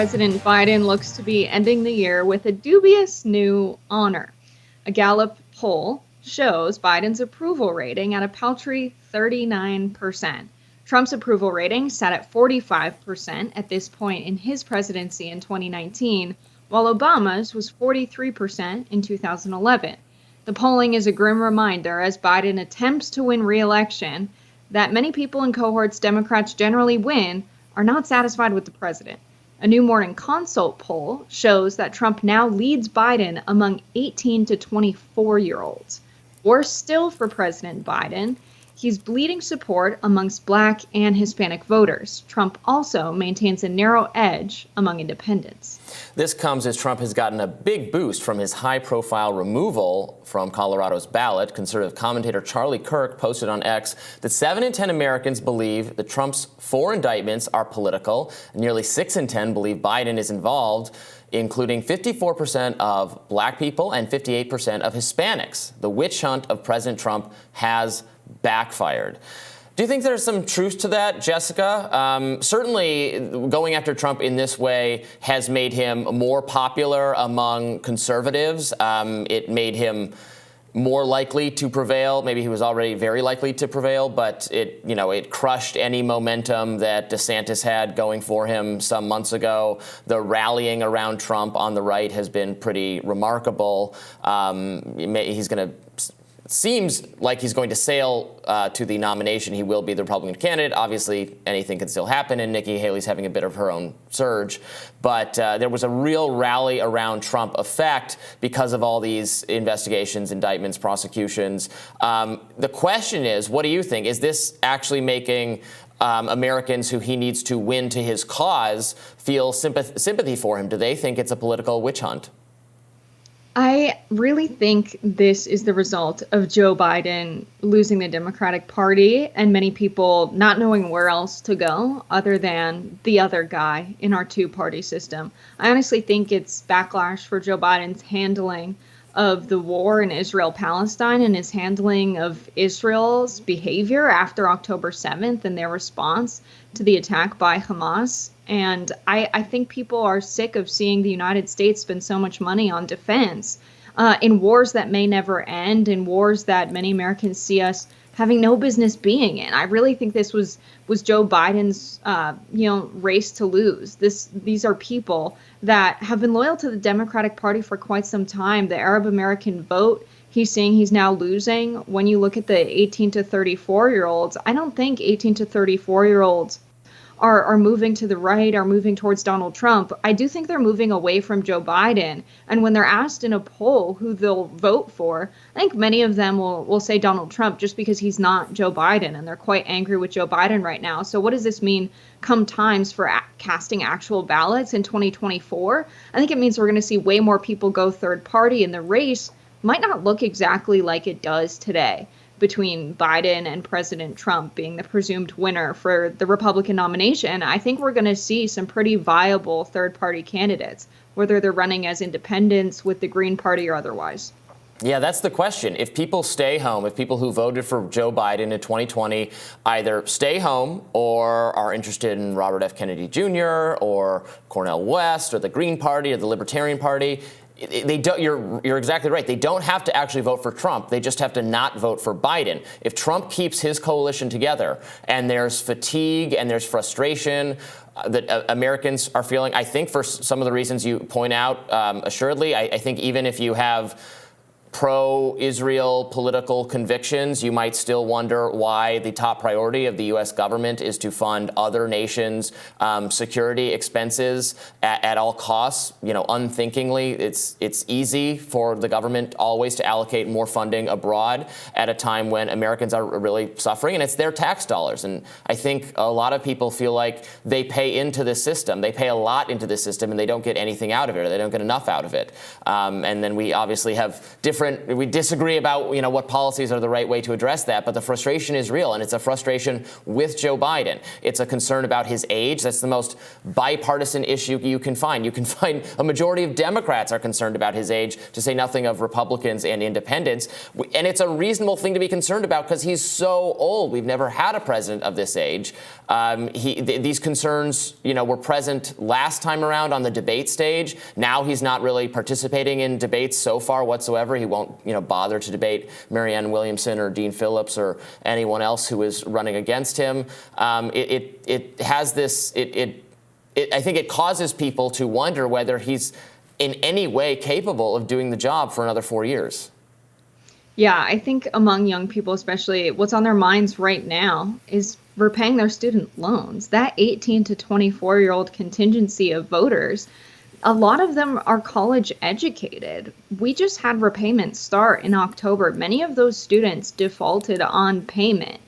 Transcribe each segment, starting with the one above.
President Biden looks to be ending the year with a dubious new honor. A Gallup poll shows Biden's approval rating at a paltry 39%. Trump's approval rating sat at 45% at this point in his presidency in 2019, while Obama's was 43% in 2011. The polling is a grim reminder as Biden attempts to win re-election that many people in cohorts Democrats generally win are not satisfied with the president. A new Morning Consult poll shows that Trump now leads Biden among 18 to 24-year-olds. Worse still for President Biden, he's bleeding support amongst Black and Hispanic voters. Trump also maintains a narrow edge among independents. This comes as Trump has gotten a big boost from his high-profile removal from Colorado's ballot. Conservative commentator Charlie Kirk posted on X that 7 in 10 Americans believe that Trump's 4 indictments are political. Nearly 6 in 10 believe Biden is involved, including 54% of Black people and 58% of Hispanics. The witch hunt of President Trump has backfired. Do you think there's some truth to that, Jessica? Certainly, going after Trump in this way has made him more popular among conservatives. It made him more likely to prevail. Maybe he was already very likely to prevail, but it crushed any momentum that DeSantis had going for him some months ago. The rallying around Trump on the right has been pretty remarkable. Seems like he's going to sail to the nomination. He will be the Republican candidate. Obviously, anything can still happen, and Nikki Haley's having a bit of her own surge. But there was a real rally around Trump effect because of all these investigations, indictments, prosecutions. The question is, what do you think? Is this actually making Americans who he needs to win to his cause feel sympathy for him? Do they think it's a political witch hunt? I really think this is the result of Joe Biden losing the Democratic Party and many people not knowing where else to go other than the other guy in our two-party system. I honestly think it's backlash for Joe Biden's handling of the war in Israel-Palestine and his handling of Israel's behavior after October 7th and their response to the attack by Hamas. And I think people are sick of seeing the United States spend so much money on defense in wars that may never end, in wars that many Americans see us having no business being in. I really think this was Joe Biden's race to lose. These are people that have been loyal to the Democratic Party for quite some time. The Arab American vote, he's saying he's now losing. When you look at the 18 to 34-year-olds, I don't think 18 to 34-year-olds are moving to the right, are moving towards Donald Trump. I do think they're moving away from Joe Biden. And when they're asked in a poll who they'll vote for, I think many of them will say Donald Trump just because he's not Joe Biden. And they're quite angry with Joe Biden right now. So what does this mean come times for casting actual ballots in 2024? I think it means we're going to see way more people go third party, and the race might not look exactly like it does today between Biden and President Trump being the presumed winner for the Republican nomination. I think we're going to see some pretty viable third-party candidates, whether they're running as independents with the Green Party or otherwise. Yeah, that's the question. If people stay home, if people who voted for Joe Biden in 2020 either stay home or are interested in Robert F. Kennedy Jr. or Cornel West or the Green Party or the Libertarian Party, they don't. You're exactly right. They don't have to actually vote for Trump. They just have to not vote for Biden. If Trump keeps his coalition together and there's fatigue and there's frustration that Americans are feeling, I think for some of the reasons you point out, assuredly, I think even if you have pro-Israel political convictions, you might still wonder why the top priority of the U.S. government is to fund other nations' security expenses at all costs. Unthinkingly, it's easy for the government always to allocate more funding abroad at a time when Americans are really suffering, and it's their tax dollars. And I think a lot of people feel like they pay into this system. They pay a lot into this system, and they don't get anything out of it, or they don't get enough out of it. And then we obviously have different we disagree about, what policies are the right way to address that, but the frustration is real, and it's a frustration with Joe Biden. It's a concern about his age. That's the most bipartisan issue you can find. You can find a majority of Democrats are concerned about his age, to say nothing of Republicans and independents. And it's a reasonable thing to be concerned about because he's so old. We've never had a president of this age. These concerns, were present last time around on the debate stage. Now he's not really participating in debates so far whatsoever. He won't, bother to debate Marianne Williamson or Dean Phillips or anyone else who is running against him. It has this. I think it causes people to wonder whether he's in any way capable of doing the job for another 4 years. Yeah, I think among young people, especially, what's on their minds right now is repaying their student loans. That 18 to 24-year-old contingency of voters, a lot of them are college educated. We just had repayments start in October. Many of those students defaulted on payment.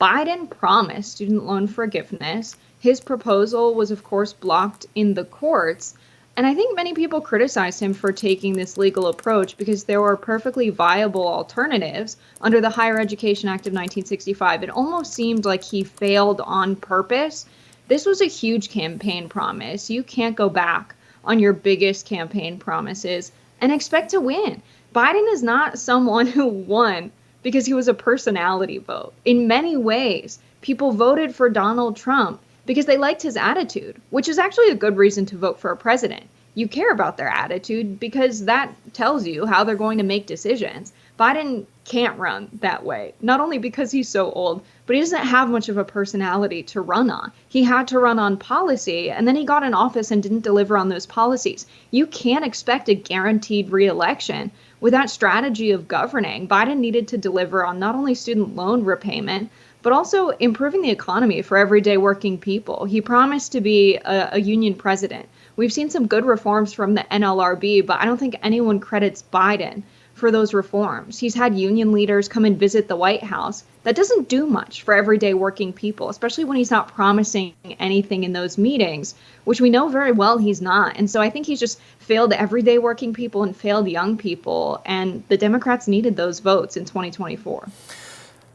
Biden promised student loan forgiveness. His proposal was, of course, blocked in the courts. And I think many people criticized him for taking this legal approach because there were perfectly viable alternatives under the Higher Education Act of 1965. It almost seemed like he failed on purpose. This was a huge campaign promise. You can't go back on your biggest campaign promises and expect to win. Biden is not someone who won because he was a personality vote. In many ways, people voted for Donald Trump because they liked his attitude, which is actually a good reason to vote for a president. You care about their attitude because that tells you how they're going to make decisions. Biden can't run that way, not only because he's so old, but he doesn't have much of a personality to run on. He had to run on policy, and then he got in office and didn't deliver on those policies. You can't expect a guaranteed reelection with that strategy of governing. Biden needed to deliver on not only student loan repayment, but also improving the economy for everyday working people. He promised to be a union president. We've seen some good reforms from the NLRB, but I don't think anyone credits Biden for those reforms. He's had union leaders come and visit the White House. That doesn't do much for everyday working people, especially when he's not promising anything in those meetings, which we know very well he's not. And so I think he's just failed everyday working people and failed young people. And the Democrats needed those votes in 2024.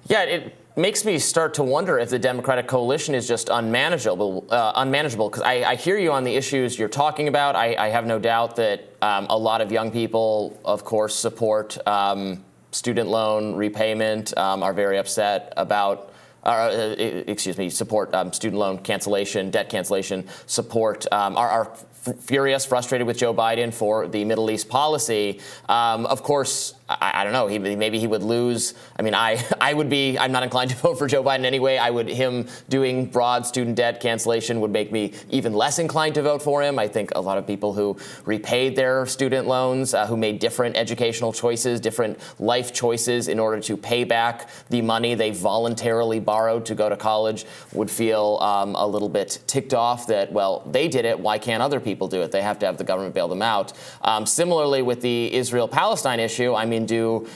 Yeah, it makes me start to wonder if the Democratic coalition is just unmanageable. Because I hear you on the issues you're talking about. I have no doubt that a lot of young people, of course, support student loan repayment, are very upset about, support student loan cancellation, debt cancellation, support, are furious, frustrated with Joe Biden for the Middle East policy. Of course, I don't know. Maybe he would lose. I mean, I would be. I'm not inclined to vote for Joe Biden anyway. Him doing broad student debt cancellation would make me even less inclined to vote for him. I think a lot of people who repaid their student loans, who made different educational choices, different life choices in order to pay back the money they voluntarily borrowed to go to college, would feel a little bit ticked off that, well, they did it. Why can't other people do it? They have to have the government bail them out. Similarly, with the Israel-Palestine issue, I mean, so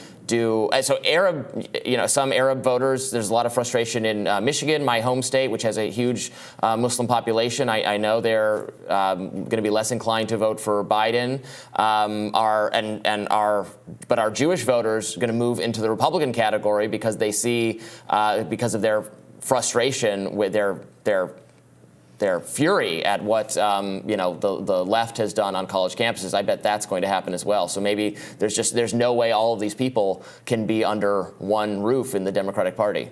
Arab, some Arab voters, there's a lot of frustration in Michigan, my home state, which has a huge Muslim population. I know they're going to be less inclined to vote for Biden. But our Jewish voters are going to move into the Republican category because they see, because of their frustration with their fury at what the left has done on college campuses. I bet that's going to happen as well. So maybe there's no way all of these people can be under one roof in the Democratic Party.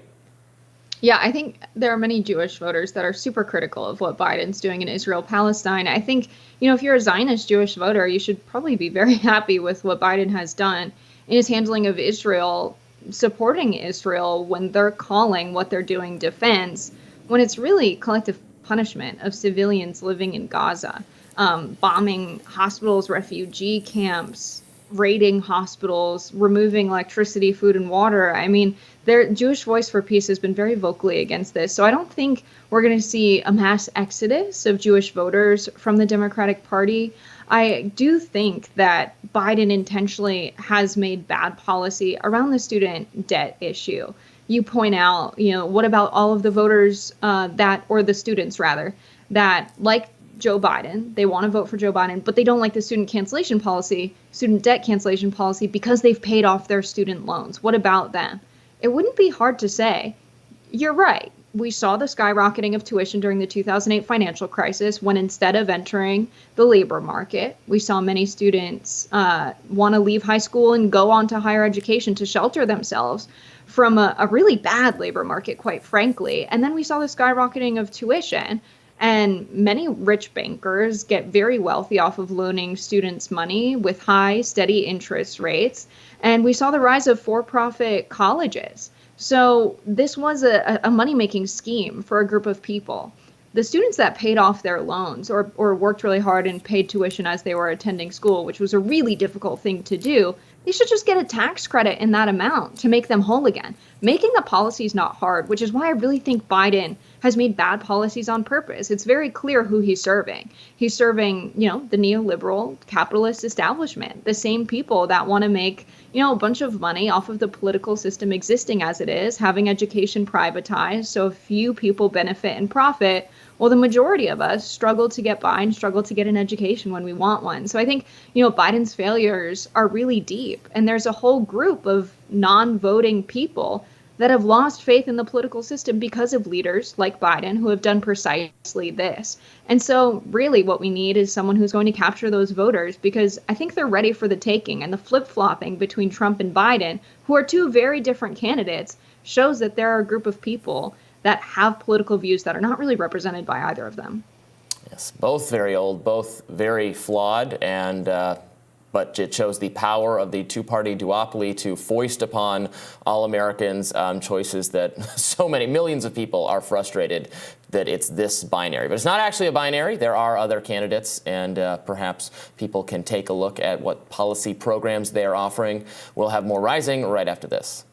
Yeah, I think there are many Jewish voters that are super critical of what Biden's doing in Israel-Palestine. I think, if you're a Zionist Jewish voter, you should probably be very happy with what Biden has done in his handling of Israel, supporting Israel when they're calling what they're doing defense, when it's really collective punishment of civilians living in Gaza, bombing hospitals, refugee camps, raiding hospitals, removing electricity, food, and water. I mean, their Jewish Voice for Peace has been very vocally against this. So I don't think we're going to see a mass exodus of Jewish voters from the Democratic Party. I do think that Biden intentionally has made bad policy around the student debt issue. You point out, what about all of the voters or the students rather, that like Joe Biden. They want to vote for Joe Biden, but they don't like the student debt cancellation policy because they've paid off their student loans. What about them? It wouldn't be hard to say, you're right. We saw the skyrocketing of tuition during the 2008 financial crisis when instead of entering the labor market, we saw many students want to leave high school and go on to higher education to shelter themselves from a really bad labor market, quite frankly. And then we saw the skyrocketing of tuition. And many rich bankers get very wealthy off of loaning students money with high, steady interest rates. And we saw the rise of for-profit colleges. So this was a money-making scheme for a group of people. The students that paid off their loans or worked really hard and paid tuition as they were attending school, which was a really difficult thing to do, they should just get a tax credit in that amount to make them whole again. Making the policies not hard, which is why I really think Biden has made bad policies on purpose. It's very clear who he's serving. He's serving, the neoliberal capitalist establishment, the same people that want to make, a bunch of money off of the political system existing as it is, having education privatized so a few people benefit and profit, while the majority of us struggle to get by and struggle to get an education when we want one. So I think, Biden's failures are really deep. And there's a whole group of non-voting people that have lost faith in the political system because of leaders like Biden who have done precisely this. And so really what we need is someone who's going to capture those voters, because I think they're ready for the taking. And the flip-flopping between Trump and Biden, who are two very different candidates, shows that there are a group of people that have political views that are not really represented by either of them. Yes, both very old, both very flawed, and but it shows the power of the two-party duopoly to foist upon all Americans choices that so many millions of people are frustrated that it's this binary. But it's not actually a binary. There are other candidates, and perhaps people can take a look at what policy programs they are offering. We'll have more Rising right after this.